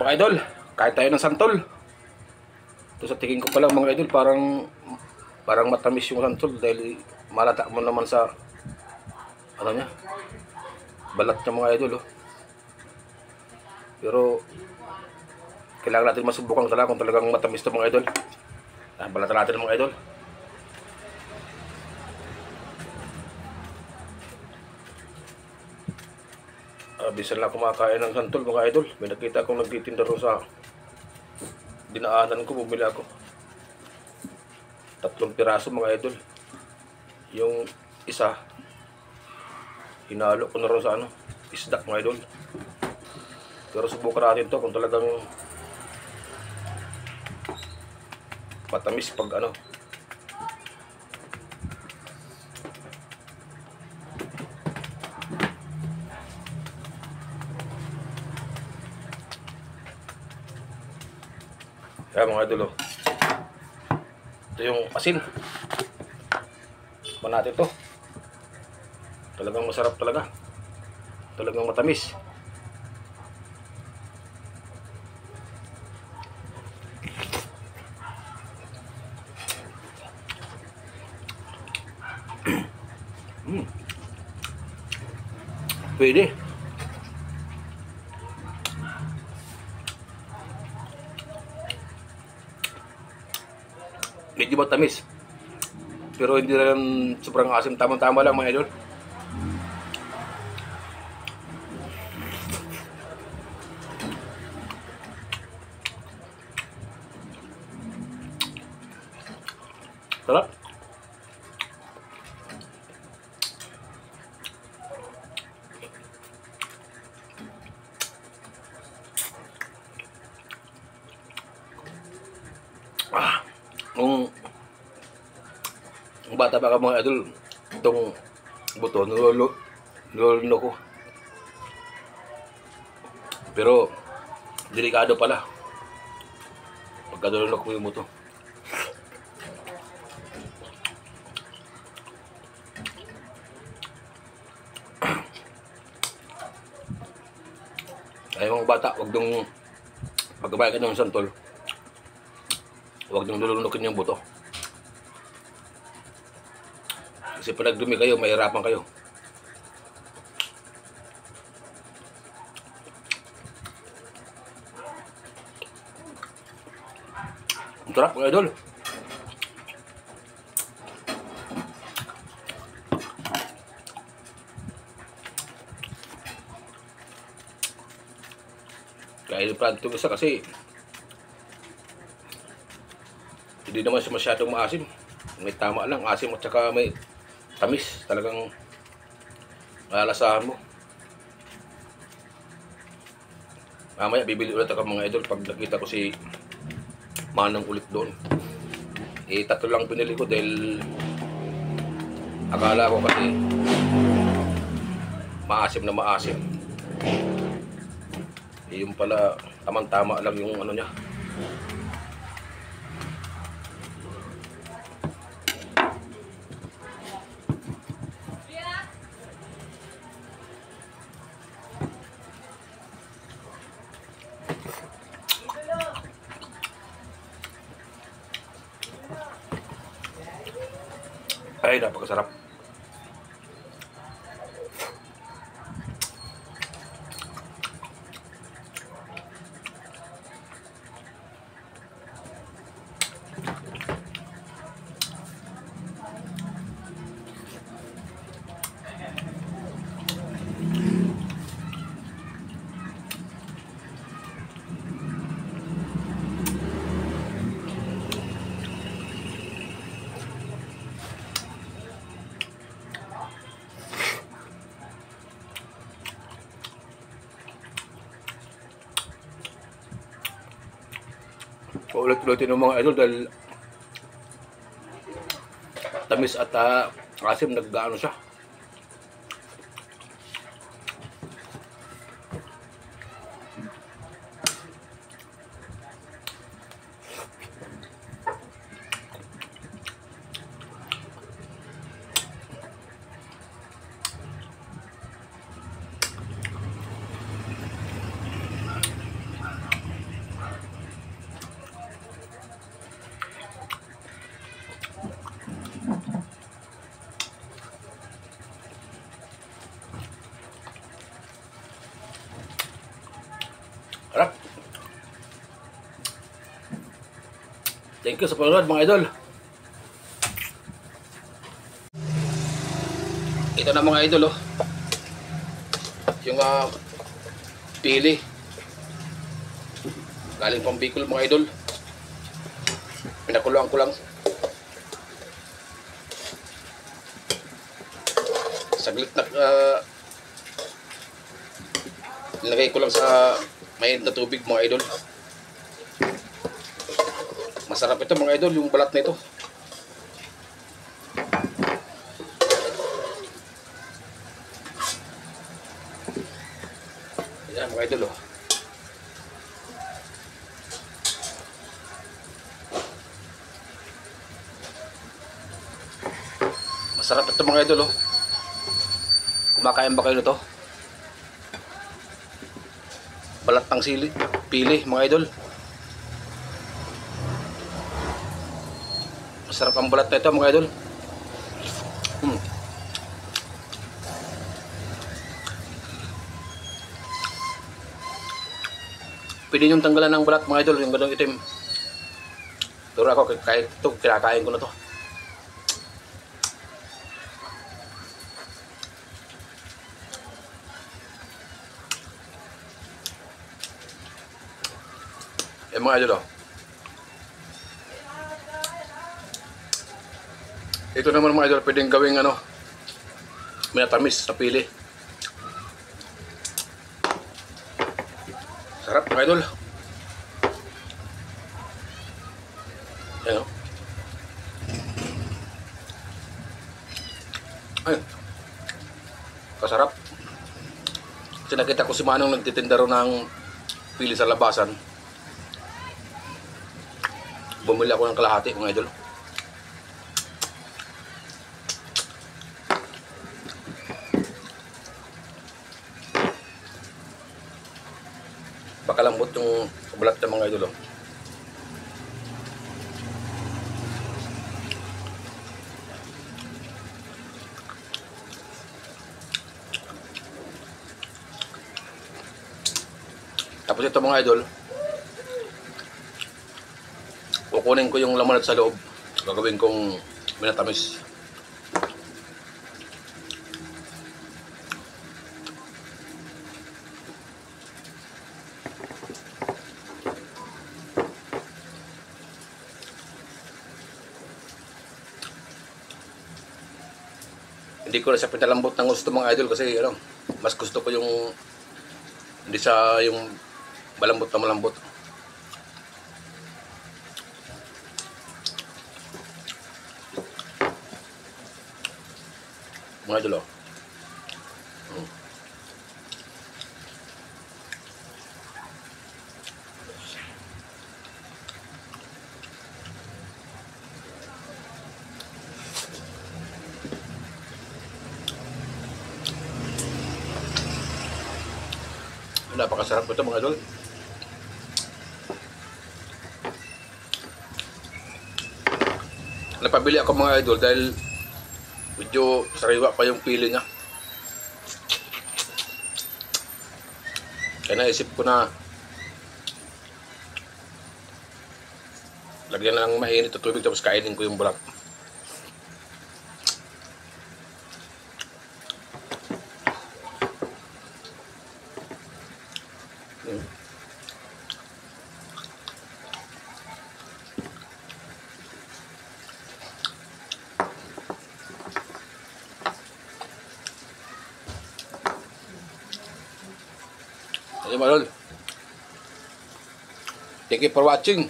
Mga idol, kahit tayo ng santol. Ito sa tingin ko pa lang mga idol, parang matamis yung santol dahil malata mo naman sa ano niya, balat niya mga idol. Oh. Pero kailangan natin masubukan talaga kung talagang matamis ito mga idol. Balatan natin mga idol. Bisan lang kumakain ng santol mga idol. May nakita akong nagtitinda ro sa dinaanan ko, bumili ako 3 piraso mga idol. Yung isa hinalo ko na rin sa isda mga idol. Pero subukan natin to kung talagang matamis pag Kaya mga idol, ito yung asin. Tikman natin ito. Talagang masarap talaga. Talagang matamis. Pwede. Medyo matamis. Pero hindi rin sobrang asim. Tama-tama lang mga idol. Sarap. Kung bata pa ka mga idol, itong buto nilolo ko. Pero delikado pala pagka nilolo ko yung buto. Ay mga bata, wag nung pagkabayan ka ng santol, huwag niyong lulunukin yung buto. Kasi pag nagdumi kayo, mahirapan kayo. Ang sarap mga idol. Kaya yung plan itong isa kasi hindi naman siya masyadong maasim. May tama lang, asim at saka may tamis. Talagang malalasahan mo. Mamaya bibili ulit ako mga idol pag nakita ko si Manong ulit doon. 3 lang pinili ko dahil akala ko kasi maasim na maasim. Yung pala tamang-tama lang yung niya. Ay, napakasarap. Ulit-ulitin ng mga idol dahil tamis at asim, naggaano siya. Harap. Thank you sa panonood mga idol. Ito na mga idol, oh. Yung pili. Galing pang Bicol mga idol. Pinakuluan ko lang. Saglit na nilagay ko lang sa mainit na tubig mga idol. Masarap ito mga idol, yung balat na ito. Ayan mga idol, oh. Masarap ito mga idol, oh. Kumakain ba kayo nito? Balat ng sili, pili mga idol. Masarap ang balat na ito mga idol. Pwede niyong tanggalan ng balat mga idol, yung ganong itim. Pero ako kahit ito, kinakain ko na to. Mga idol, oh. Ito naman mga idol, pwedeng gawing minatamis na pili. Sarap mga idol. Ayan, oh. Ay, kasarap. Kasi nakita ko si Manong nagtitinda ro ng pili sa labasan. Bumili ako ng kalahati mga idol. Baka lambot yung balat ng mga idol, oh. Tapos ito mga idol, kukunin ko yung laman at sa loob, gagawin kong minatamis. Hindi ko na siya pinalambot ng gusto mga idol kasi mas gusto ko yung hindi sa yung malambot na malambot. Mga idol, oh. Napakasarap ito mga idol. Napabili ako mga idol dahil medyo sariwa pa yung pili niya. Kaya naisip ko na lagyan na ng mainit na tubig tapos kainin ko yung balat. Ayun mga idol. Thank you for watching.